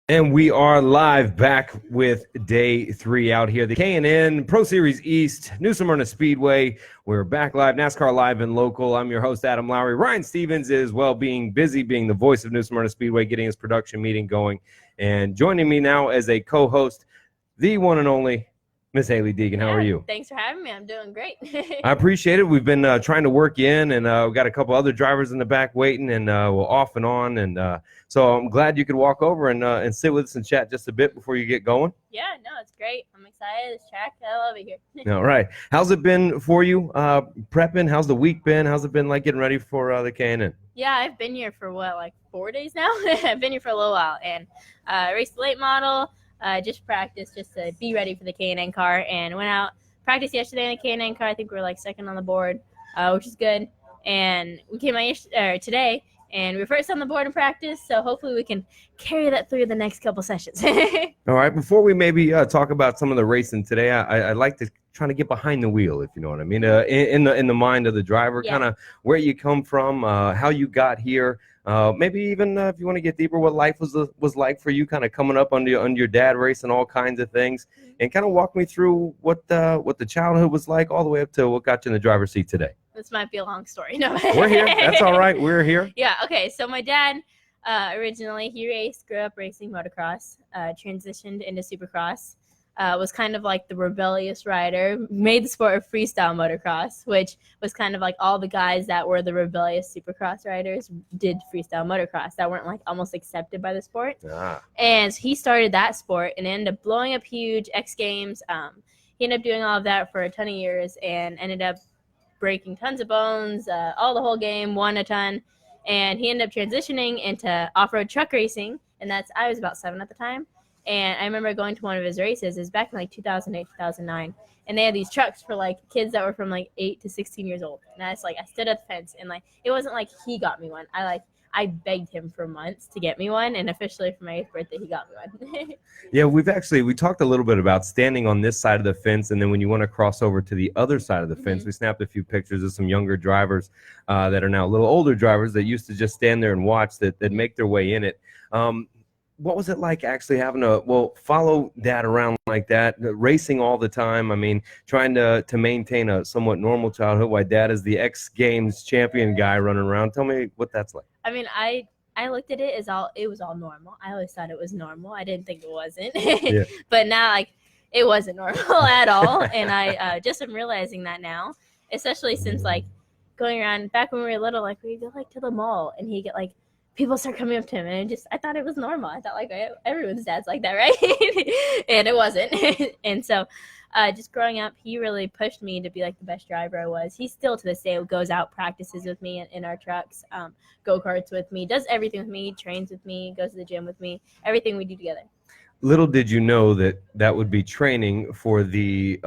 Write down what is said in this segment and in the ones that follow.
And we are live back with day 3 out here. The K&N Pro Series East, New Smyrna Speedway. We're back live, NASCAR Live and Local. I'm your host, Adam Lowery. Ryan Stevens is, being busy, being the voice of New Smyrna Speedway, getting his production meeting going. And joining me now as a co-host, the one and only Miss Hailie Deegan. How are you? Thanks for having me. I'm doing great. I appreciate it. We've been trying to work you in, and we've got a couple other drivers in the back waiting, and we're off and on. And so I'm glad you could walk over and sit with us and chat just a bit before you get going. Yeah, no, it's great. I'm excited. This track, I love it here. All right. How's it been for you prepping? How's the week been? How's it been like getting ready for the K&N? Yeah, I've been here for, 4 days now? I've been here for a little while, and raced the late model. Just practiced just to be ready for the K&N car, and went out, practiced yesterday in the K&N car. I think we were second on the board, which is good. And we came out today, and we were first on the board in practice, so hopefully we can carry that through the next couple sessions. All right, before we maybe talk about some of the racing today, I'd like to try to get behind the wheel, if you know what I mean, in the mind of the driver, kind of where you come from, how you got here. Maybe even if you want to get deeper, what life was like for you, kind of coming up under your dad racing all kinds of things, and kind of walk me through what the childhood was like all the way up to what got you in the driver's seat today. This might be a long story. No, we're here. That's all right. We're here. Yeah. Okay. So my dad originally grew up racing motocross, transitioned into supercross. Was kind of like the rebellious rider, made the sport of freestyle motocross, which was kind of like all the guys that were the rebellious supercross riders did freestyle motocross that weren't almost accepted by the sport. And he started that sport and ended up blowing up huge, X Games. He ended up doing all of that for a ton of years and ended up breaking tons of bones, the whole game, won a ton. And he ended up transitioning into off-road truck racing, and I was about 7 at the time. And I remember going to one of his races. It was back in 2008, 2009. And they had these trucks for kids that were from 8 to 16 years old. And I stood at the fence, and it wasn't he got me one. I begged him for months to get me one, and officially for my 8th birthday, he got me one. Yeah, we talked a little bit about standing on this side of the fence, and then when you want to cross over to the other side of the fence, we snapped a few pictures of some younger drivers that are now a little older drivers that used to just stand there and watch that make their way in it. What was it like actually having to follow dad around like that, racing all the time? I mean, trying to maintain a somewhat normal childhood while dad is the X Games champion guy running around. Tell me what that's like. I mean, I looked at it as it was all normal. I always thought it was normal. I didn't think it wasn't. Yeah. But now it wasn't normal at all. And I just am realizing that now, especially since going around back when we were little, we'd go to the mall and he'd get people start coming up to him, and I thought it was normal. I thought everyone's dad's like that, right? And it wasn't. And so just growing up, he really pushed me to be the best driver I was. He still to this day goes out, practices with me in our trucks, go-karts with me, does everything with me, trains with me, goes to the gym with me, everything we do together. Little did you know that would be training for the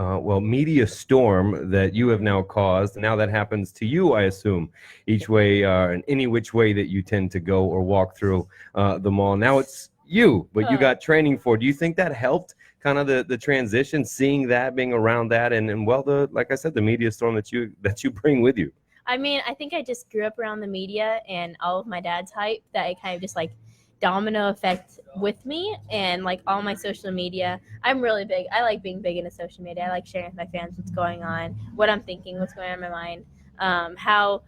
media storm that you have now caused. Now that happens to you, I assume, each way and any which way that you tend to go or walk through the mall. Now it's you, but you got training for. Do you think that helped kind of the transition, seeing that, being around that, and like I said, the media storm that you bring with you? I mean, I think I just grew up around the media and all of my dad's hype that it kind of just domino effect with me, and all my social media. I'm really big. I like being big into social media. I like sharing with my fans what's going on, what I'm thinking, what's going on in my mind, how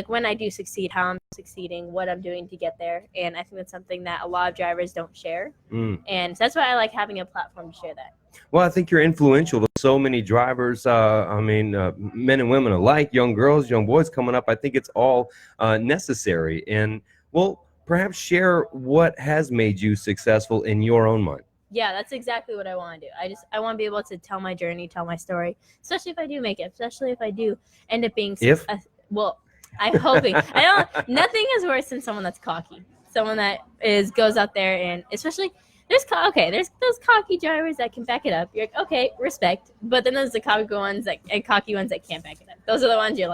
when I do succeed, how I'm succeeding, what I'm doing to get there. And I think that's something that a lot of drivers don't share. And so that's why I like having a platform to share that. Well, I think you're influential to so many drivers. Men and women alike, young girls, young boys coming up. I think it's all necessary. And perhaps share what has made you successful in your own mind. Yeah, that's exactly what I want to do. I want to be able to tell my journey, tell my story, especially if I do make it, especially if I do end up being I'm hoping. Nothing is worse than someone that's cocky. Someone that goes out there, and especially there's those cocky drivers that can back it up. You're okay, respect. But then there's the cocky ones that can't back it up. Those are the ones you're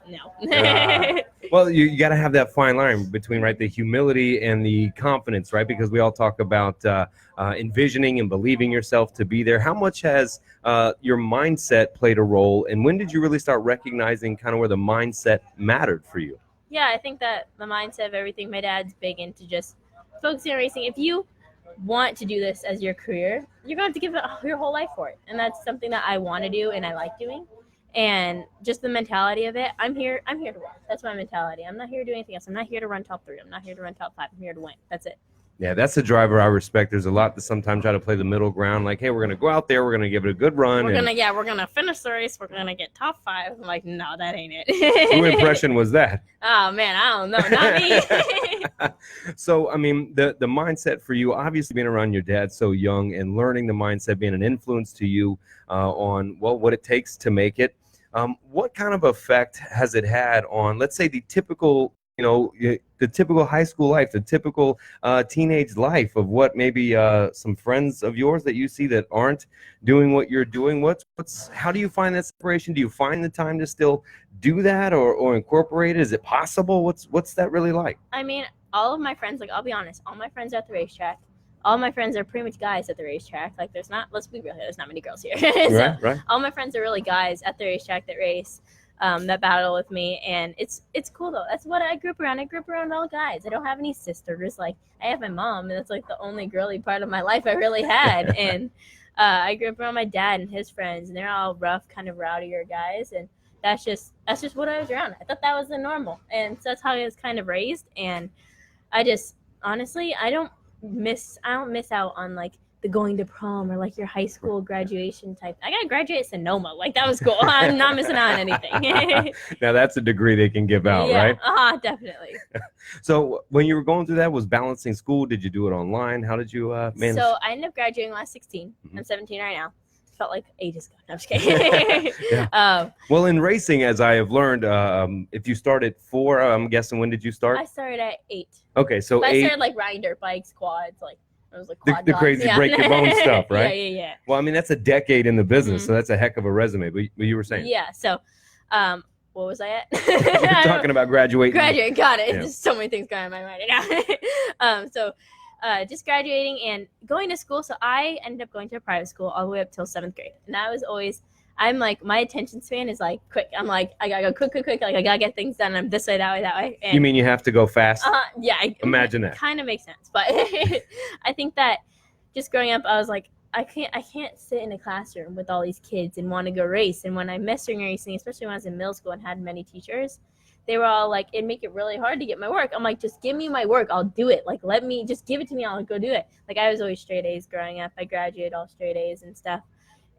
no. Well, you got to have that fine line between the humility and the confidence, right? Because we all talk about envisioning and believing yourself to be there. How much has your mindset played a role, and when did you really start recognizing kind of where the mindset mattered for you? Yeah, I think that the mindset of everything. My dad's big into just focusing on racing. If you want to do this as your career, you're going to have to give it your whole life for it. And that's something that I want to do and I like doing. And just the mentality of it, I'm here to win. That's my mentality. I'm not here to do anything else. I'm not here to run top 3. I'm not here to run top 5. I'm here to win. That's it. Yeah, that's a driver I respect. There's a lot that sometimes try to play the middle ground. Like, hey, we're going to go out there. We're going to give it a good run. We're gonna finish the race. We're gonna get top 5. I'm like, no, that ain't it. Who impression was that? Oh man, I don't know, not me. So, I mean, the mindset for you, obviously being around your dad so young and learning the mindset, being an influence to you on, well, what it takes to make it. What kind of effect has it had on, let's say, the typical high school life, the typical teenage life of what maybe some friends of yours that you see that aren't doing what you're doing? How do you find that separation? Do you find the time to still do that or incorporate it? Is it possible? What's that really like? I mean, all of my friends, like, I'll be honest, all my friends are at the racetrack. All my friends are pretty much guys at the racetrack. Like, let's be real here, there's not many girls here. So right. all my friends are really guys at the racetrack that race. That battle with me, and it's cool though. That's what I grew up around. I grew up around all guys. I don't have any sisters. Like, I have my mom, and that's like the only girly part of my life I really had. And I grew up around my dad and his friends, and they're all rough, kind of rowdier guys. And that's just what I was around. I thought that was the normal, and so that's how I was kind of raised. And I just honestly, I don't miss out on like the going to prom or like your high school graduation type. I got to graduate Sonoma. Like, that was cool. I'm not missing out on anything. Now that's a degree they can give out, right? Definitely. So when you were going through that, was balancing school? Did you do it online? How did you manage? So I ended up graduating last 16. Mm-hmm. I'm 17 right now. Felt like ages ago. No, I'm just kidding. Yeah. Well, in racing, as I have learned, if you start at 4, I'm guessing, when did you start? I started at 8. Okay, so 8. I started like riding dirt bikes, quads, like it was like the crazy break your bone stuff, right? Yeah. Well, I mean, that's a decade in the business, so that's a heck of a resume. But you were saying, yeah. So, what was I at? You're talking about graduating. Graduating, got it. Yeah. There's so many things going on in my mind right now. Just graduating and going to school. So I ended up going to a private school all the way up till 7th grade, and that was always. I'm like, my attention span is like quick. I'm like, I gotta go quick. Like, I gotta get things done. I'm this way, that way. And, you mean you have to go fast? Yeah. Imagine that. Kind of makes sense, but I think that just growing up, I was like, I can't sit in a classroom with all these kids and want to go race. And when I missed ring racing, especially when I was in middle school and had many teachers, they were all like, it'd make it really hard to get my work. I'm like, just give me my work. I'll do it. Like, just give it to me. I'll go do it. Like, I was always straight A's growing up. I graduated all straight A's and stuff.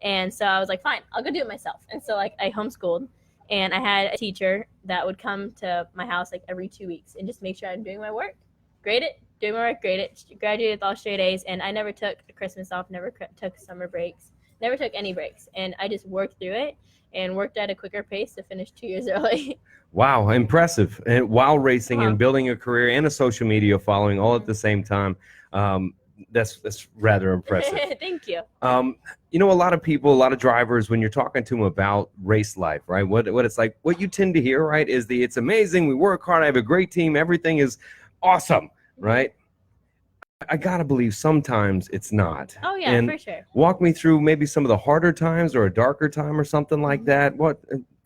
And so I was like, fine, I'll go do it myself. And so like I homeschooled, and I had a teacher that would come to my house like every 2 weeks and just make sure I'm doing my work, grade it, graduated with all straight A's. And I never took a Christmas off, never took summer breaks, never took any breaks. And I just worked through it and worked at a quicker pace to finish 2 years early. Wow, impressive. And while racing and building a career and a social media following all at the same time, that's rather impressive. Thank you. A lot of people, a lot of drivers, when you're talking to them about race life, right? What it's like, what you tend to hear, right, is it's amazing. We work hard. I have a great team. Everything is awesome, right? I gotta believe sometimes it's not. Oh yeah, for sure. Walk me through maybe some of the harder times or a darker time or something like that.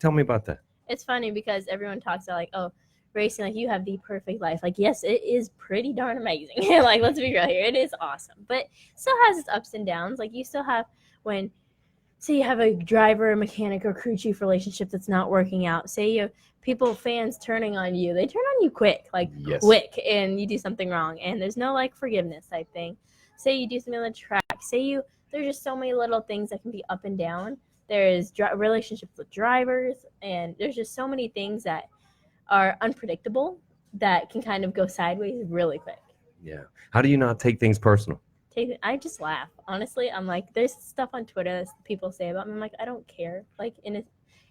Tell me about that. It's funny because everyone talks about like, oh, racing, like you have the perfect life. Like, yes, it is pretty darn amazing. Like, let's be real here, it is awesome, but still has its ups and downs. Like, you still have when, say, you have a driver, mechanic, or crew chief relationship that's not working out. Say you have fans turning on you. They turn on you quick, quick, and you do something wrong, and there's no like forgiveness type thing. Say you do something on the track. There's just so many little things that can be up and down. There's relationships with drivers, and there's just so many things that are unpredictable that can kind of go sideways really quick. Yeah. How do you not take things personal? I just laugh. Honestly, I'm like, there's stuff on Twitter that people say about me. I'm like, I don't care. Like, in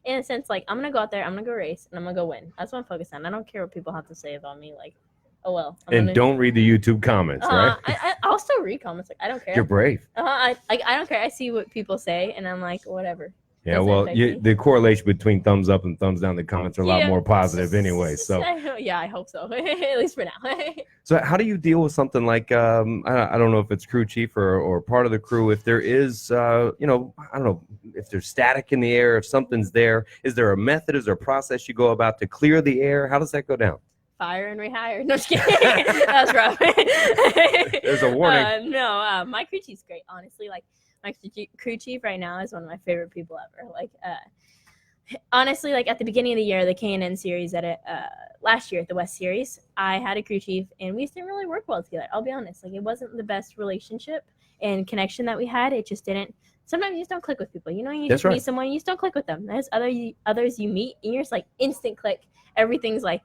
a sense, like, I'm going to go out there, I'm going to go race, and I'm going to go win. That's what I'm focused on. I don't care what people have to say about me. Like, oh, well. Don't read the YouTube comments, right? I'll still read comments. Like, I don't care. You're brave. I don't care. I see what people say, and I'm like, whatever. Yeah, well, the correlation between thumbs up and thumbs down, the comments are a lot more positive anyway. So yeah, I hope so. At least for now. So how do you deal with something like, I don't know if it's crew chief or part of the crew, if there is, I don't know, if there's static in the air, if something's there, is there a method, is there a process you go about to clear the air? How does that go down? fire and rehire. No, just kidding. That's rough. There's a warning. No, my crew chief's great, honestly. Like, my crew chief right now is one of my favorite people ever. Like, honestly, like at the beginning of the year, the K&N series last year at the West Series, I had a crew chief and we just didn't really work well together. I'll be honest. Like, it wasn't the best relationship and connection that we had. It just didn't. Sometimes you just don't click with people. You know, you just meet someone, you just don't click with them. There's others you meet and you're just like instant click. Everything's like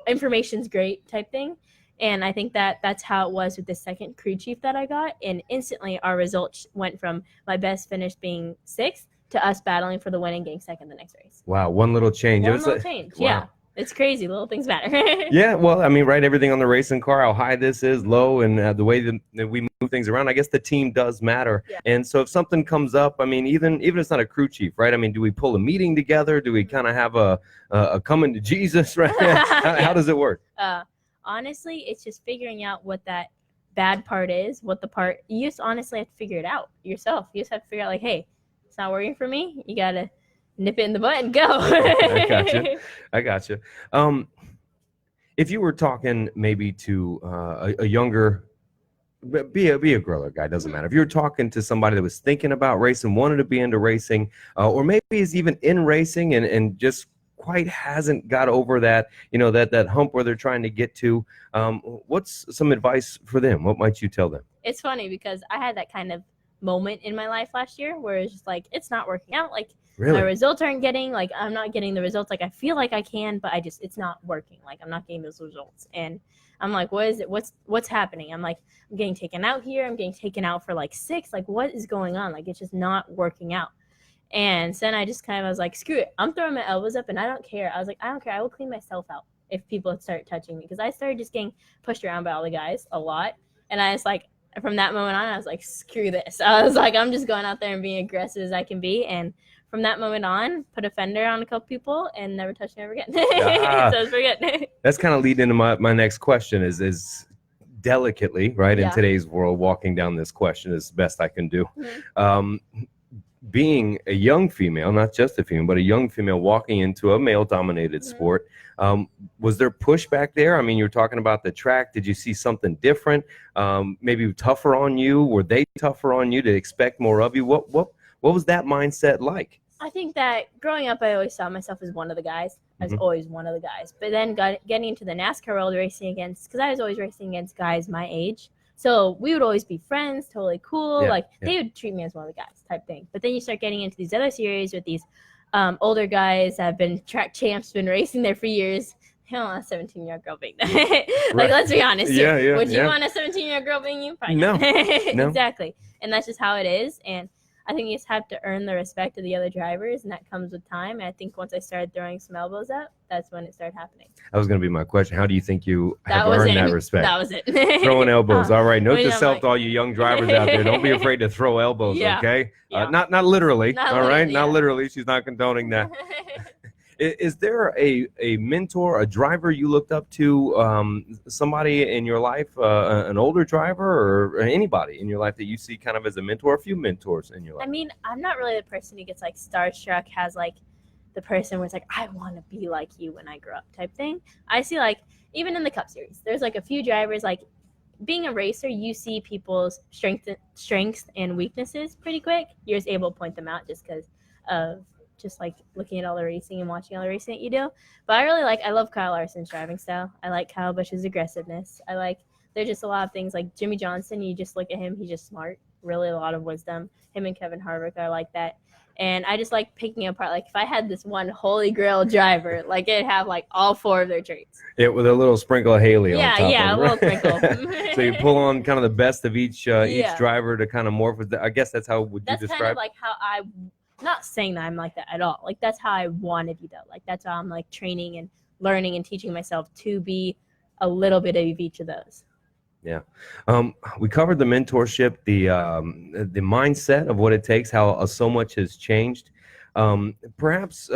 information's great type thing. And I think that's how it was with the second crew chief that I got. And instantly our results went from my best finish being 6th to us battling for the win and getting second the next race. Wow, one little change. Change. Wow. Yeah. It's crazy. Little things matter. Yeah, well, I mean, right, everything on the racing car, how high this is, low, and the way that we move things around, I guess the team does matter. Yeah. And so if something comes up, I mean, even if it's not a crew chief, right? I mean, do we pull a meeting together? Do we kind of have a coming to Jesus, right? How does it work? Honestly, it's just figuring out what that bad part is, you just honestly have to figure it out yourself. You just have to figure out, like, hey, it's not working for me. You got to nip it in the butt and go. I gotcha. If you were talking maybe to a younger, be a griller guy, doesn't matter. If you were talking to somebody that was thinking about racing, wanted to be into racing, or maybe is even in racing and just quite hasn't got over that, that hump where they're trying to get to, what's some advice for them? What might you tell them? It's funny because I had that kind of moment in my life last year where it's just like, it's not working out. Like, really? My results aren't I'm not getting the results like I feel like I can, but it's not working. Like, I'm not getting those results. And I'm like, what is it? What's happening? I'm like, I'm getting taken out here. I'm getting taken out for like 6. Like, what is going on? Like, it's just not working out. And so then I just kind of was like, screw it. I'm throwing my elbows up and I don't care. I was like, I don't care. I will clean myself out if people start touching me. Because I started just getting pushed around by all the guys a lot. And I was like, from that moment on, I was like, screw this. I was like, I'm just going out there and being aggressive as I can be. And from that moment on, put a fender on a couple people and never touched me ever again. So it was pretty good. That's kind of leading into my next question is delicately, right, in today's world, walking down this question as best I can do. Mm-hmm. Being a young female, not just a female, but a young female walking into a male-dominated mm-hmm. sport, was there pushback there? I mean, you were talking about the track. Did you see something different? Maybe tougher on you? Were they tougher on you to expect more of you? What was that mindset like? I think that growing up, I always saw myself as one of the guys. I was mm-hmm. always one of the guys. But then getting into the NASCAR world, because I was always racing against guys my age. So we would always be friends, totally cool. Yeah, they would treat me as one of the guys type thing. But then you start getting into these other series with these older guys that have been track champs, been racing there for years. I don't want a 17-year-old girl being that. Like, let's be honest. Yeah, Would you want a 17-year-old girl being you? Probably no. Not. No. Exactly. And that's just how it is. And I think you just have to earn the respect of the other drivers, and that comes with time. And I think once I started throwing some elbows up, that's when it started happening. That was going to be my question. How do you think you have earned that respect? That was it. Throwing elbows. All right. Note to self to all you young drivers out there. Don't be afraid to throw elbows, okay? Yeah. Not literally, Not literally. She's not condoning that. Is there a mentor, a driver you looked up to, somebody in your life, an older driver or anybody in your life that you see kind of as a mentor, a few mentors in your life? I mean, I'm not really the person who gets like starstruck, has like the person where it's like, I want to be like you when I grow up type thing. I see like, even in the Cup Series, there's like a few drivers, like being a racer, you see people's strengths and weaknesses pretty quick. You're just able to point them out just because of just like looking at all the racing and watching all the racing that you do. But I love Kyle Larson's driving style. I like Kyle Busch's aggressiveness. There's just a lot of things like Jimmy Johnson. You just look at him, he's just smart, really a lot of wisdom. Him and Kevin Harvick, I like that. And I just like picking apart, like if I had this one holy grail driver, like it'd have like all 4 of their traits. Yeah, with a little sprinkle of Hailie on top. Yeah, a little sprinkle. So you pull on kind of the best of each driver to kind of morph with I guess that's how you describe? That's kind of like how not saying that I'm like that at all. Like that's how I want to be though. Like that's how I'm like training and learning and teaching myself to be a little bit of each of those. Yeah. We covered the mentorship, the mindset of what it takes, how so much has changed. Perhaps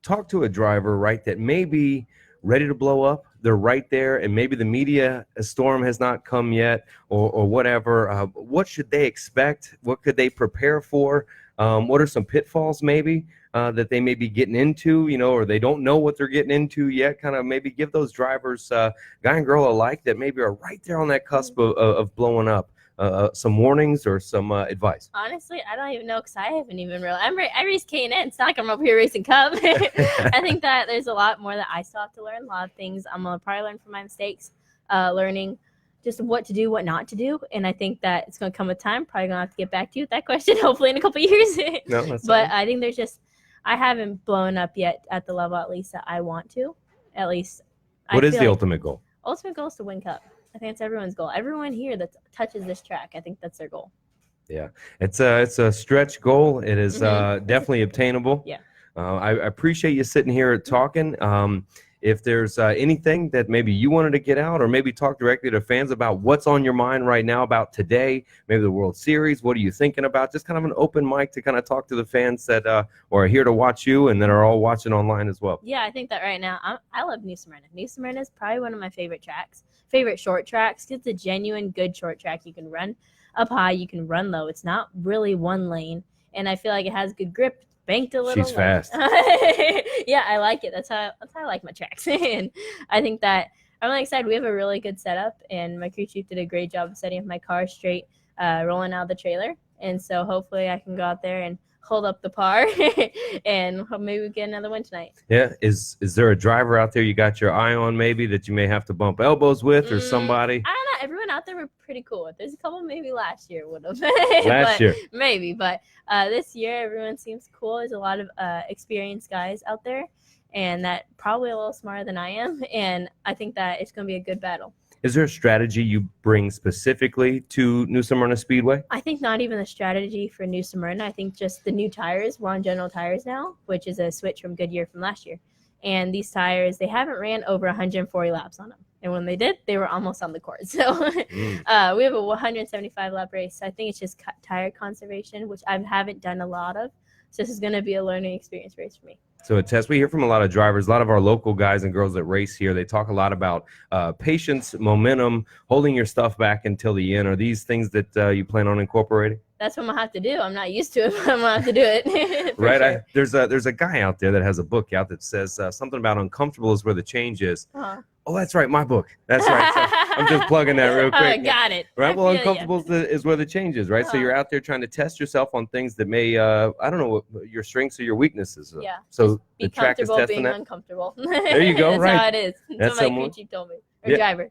talk to a driver, right, that may be ready to blow up. They're right there, and maybe the media storm has not come yet or whatever. What should they expect? What could they prepare for? What are some pitfalls maybe? that they may be getting into, or they don't know what they're getting into yet? Kind of maybe give those drivers, guy and girl alike, that maybe are right there on that cusp of blowing up, some warnings or some advice. Honestly, I don't even know, because I haven't even realized. I race K&N. It's not like I'm over here racing Cup. I think that there's a lot more that I still have to learn. A lot of things I'm going to probably learn from my mistakes, learning just what to do, what not to do. And I think that it's going to come with time. Probably going to have to get back to you with that question, hopefully in a couple of years. No, that's but I think I haven't blown up yet at the level, at least, that I want to. At least. What is the ultimate goal? Ultimate goal is to win Cup. I think it's everyone's goal. Everyone here that touches this track, I think that's their goal. Yeah, it's a stretch goal. It is definitely obtainable. Yeah. I appreciate you sitting here talking. If there's anything that maybe you wanted to get out, or maybe talk directly to fans about what's on your mind right now about today, maybe the World Series, what are you thinking about? Just kind of an open mic to kind of talk to the fans that are here to watch you and that are all watching online as well. Yeah, I think that right now, I love New Smyrna. New Smyrna is probably one of my favorite short tracks. It's a genuine good short track. You can run up high, you can run low. It's not really one lane, and I feel like it has good grip. Banked a little. She's fast. Yeah, I like it. That's how I like my tracks. And I think that I'm really excited. We have a really good setup, and my crew chief did a great job of setting up my car straight, rolling out the trailer. And so hopefully I can go out there and hold up the par, and maybe we get another win tonight. Yeah. Is there a driver out there you got your eye on, maybe, that you may have to bump elbows with, or somebody? I don't know. Everyone out there were pretty cool. There's a couple maybe last year would have. Last year. Maybe. But this year everyone seems cool. There's a lot of experienced guys out there, and that probably a little smarter than I am. And I think that it's going to be a good battle. Is there a strategy you bring specifically to New Smyrna Speedway? I think not even a strategy for New Smyrna. I think just the new tires. We're on General Tires now, which is a switch from Goodyear from last year. And these tires, they haven't ran over 140 laps on them. And when they did, they were almost on the court. So we have a 175 lap race. So I think it's just tire conservation, which I haven't done a lot of. So this is going to be a learning experience race for me. So a test, we hear from a lot of drivers, a lot of our local guys and girls that race here. They talk a lot about patience, momentum, holding your stuff back until the end. Are these things that you plan on incorporating? That's what I'm gonna have to do. I'm not used to it, but I'm gonna have to do it. Right. Sure. There's a guy out there that has a book out that says something about uncomfortable is where the change is. Uh-huh. Oh, that's right, my book. That's right. So I'm just plugging that real quick. Got it. Right. Well, uncomfortable is where the change is, right? So you're out there trying to test yourself on things that may, I don't know, what your strengths or your weaknesses. Yeah. So be the track is comfortable testing being that. uncomfortable. There you go. That's right. how it is. That's what my crew chief told me. Or driver.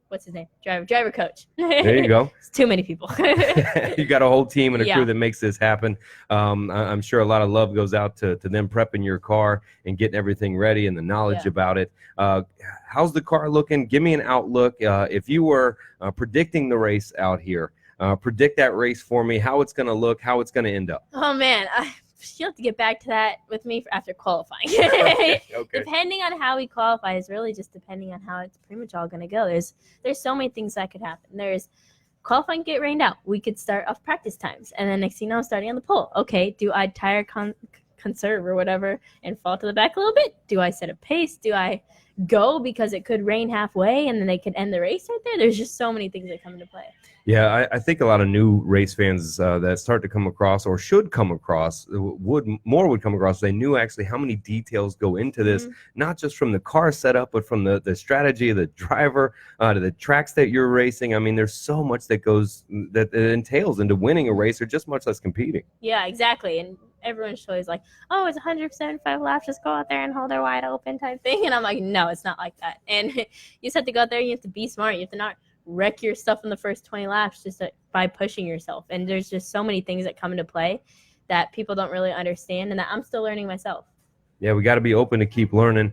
What's his name? Driver coach. There you go. It's too many people. You got a whole team and a crew that makes this happen. I'm sure a lot of love goes out to them prepping your car and getting everything ready and the knowledge about it. How's the car looking? Give me an outlook. If you were predicting the race out here, predict that race for me, how it's going to look, how it's going to end up. Oh, man. She'll have to get back to that with me after qualifying. Okay. Depending on how we qualify is really just depending on how it's pretty much all going to go. There's so many things that could happen. There's qualifying get rained out. We could start off practice times, and then next thing you know, I'm starting on the pole. Okay, do I tire conserve or whatever and fall to the back a little bit? Do I set a pace? Do I go because it could rain halfway and then they could end the race right there? There's just so many things that come into play. Yeah, I think a lot of new race fans that start to come across or should come across would come across if they knew actually how many details go into this, not just from the car setup, but from the strategy of the driver to the tracks that you're racing. I mean, there's so much that entails into winning a race or just much less competing. Yeah, exactly. And everyone's always like, oh, it's 175 laps, just go out there and hold her wide open type thing. And I'm like, no, it's not like that. And you just have to go out there and you have to be smart. You have to not wreck your stuff in the first 20 laps just by pushing yourself. And there's just so many things that come into play that people don't really understand and that I'm still learning myself. Yeah, we got to be open to keep learning.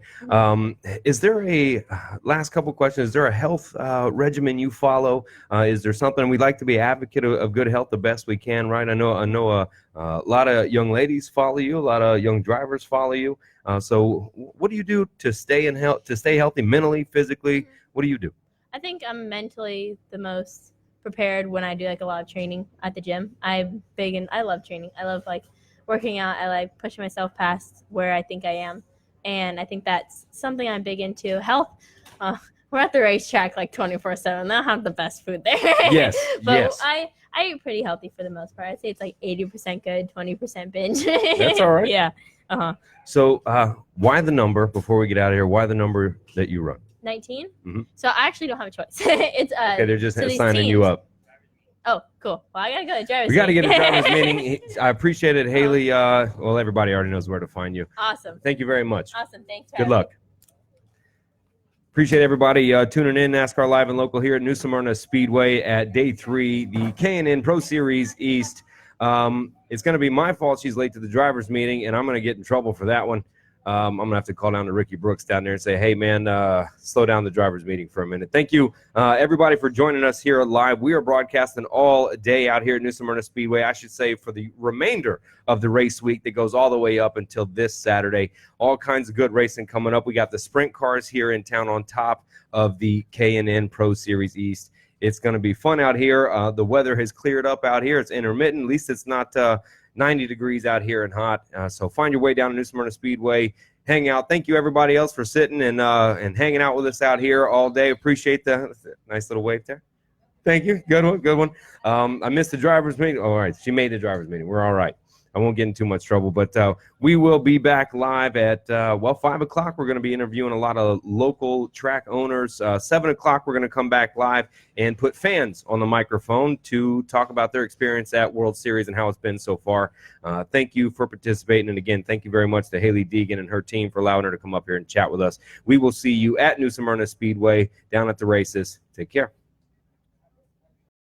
Is there last couple questions, is there a health regimen you follow? Is there something we'd like to be advocate of good health the best we can, right? I know a lot of young ladies follow you, a lot of young drivers follow you. So what do you do to stay healthy mentally, physically? What do you do? I think I'm mentally the most prepared when I do like a lot of training at the gym. I love training. I love like working out. I like pushing myself past where I think I am. And I think that's something I'm big into. Health, we're at the racetrack like 24/7. They don't have the best food there. Yes, but yes. I I eat pretty healthy for the most part. I'd say it's like 80% good, 20% binge. That's all right. Yeah. Uh-huh. So why the number, before we get out of here, why the number that you run? 19? Mm-hmm. So I actually don't have a choice. It's Okay, they're just so these signing you teams- up. Oh, cool. Well, I gotta go to driver's We got to meeting. get a driver's meeting. I appreciate it, Hailie. Well, everybody already knows where to find you. Awesome. Thank you very much. Awesome. Thanks for Good having luck. Appreciate everybody tuning in. NASCAR Live and Local here at New Smyrna Speedway at day 3, the K&N Pro Series East. It's going to be my fault she's late to the driver's meeting, and I'm going to get in trouble for that one. I'm going to have to call down to Ricky Brooks down there and say, hey, man, slow down the driver's meeting for a minute. Thank you, everybody, for joining us here live. We are broadcasting all day out here at New Smyrna Speedway, I should say, for the remainder of the race week that goes all the way up until this Saturday. All kinds of good racing coming up. We got the sprint cars here in town on top of the K&N Pro Series East. It's going to be fun out here. The weather has cleared up out here. It's intermittent. At least it's not 90 degrees out here and hot. So find your way down to New Smyrna Speedway. Hang out. Thank you, everybody else, for sitting and hanging out with us out here all day. Appreciate the nice little wave there. Thank you. Good one. Good one. I missed the driver's meeting. All right. She made the driver's meeting. We're all right. I won't get in too much trouble, but we will be back live at, 5 o'clock. We're going to be interviewing a lot of local track owners. 7 o'clock, we're going to come back live and put fans on the microphone to talk about their experience at World Series and how it's been so far. Thank you for participating. And again, thank you very much to Hailie Deegan and her team for allowing her to come up here and chat with us. We will see you at New Smyrna Speedway down at the races. Take care.